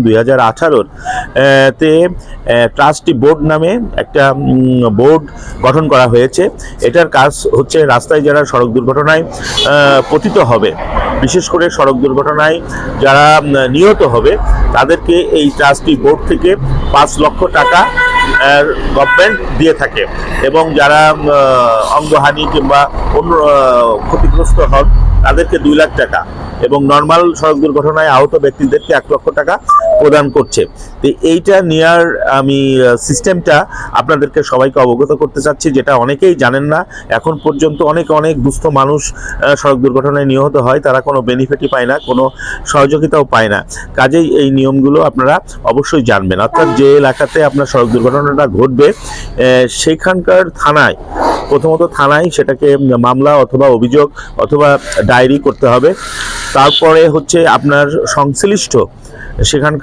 2018 তে trustee board নামে একটা বোর্ড গঠন করা হয়েছে। এটার কাজ হচ্ছে রাস্তায় যারা সড়ক দুর্ঘটনায় পতিত হবে, বিশেষ করে সড়ক দুর্ঘটনায় যারা নিহত হবে, তাদেরকে এই ট্রাস্টি বোর্ড থেকে 5 লক্ষ টাকা গভর্নমেন্ট দিয়ে থাকে, এবং যারা অঙ্গহানি কিংবা অন্য ক্ষতিগ্রস্ত হন তাদেরকে 2 লাখ টাকা, এবং নর্মাল সড়ক দুর্ঘটনায় আহত ব্যক্তিদেরকে 1 লক্ষ টাকা প্রদান করছে। তো এইটা নেওয়ার আমি সিস্টেমটা আপনাদেরকে সবাইকে অবগত করতে চাচ্ছি, যেটা অনেকেই জানেন না। এখন পর্যন্ত অনেক দুস্থ মানুষ সড়ক দুর্ঘটনায় নিহত হয়, তারা কোনো বেনিফিটই পায় না, কোনো সহযোগিতাও পায় না। কাজেই এই নিয়মগুলো আপনারা অবশ্যই জানবেন। অর্থাৎ যে এলাকাতে আপনার সড়ক দুর্ঘটনাটা ঘটবে সেইখানকার থানায়, প্রথমত থানায় সেটাকে মামলা অথবা অভিযোগ অথবা ডায়েরি করতে হবে। তারপরে হচ্ছে আপনার সংশ্লিষ্ট সেখানকার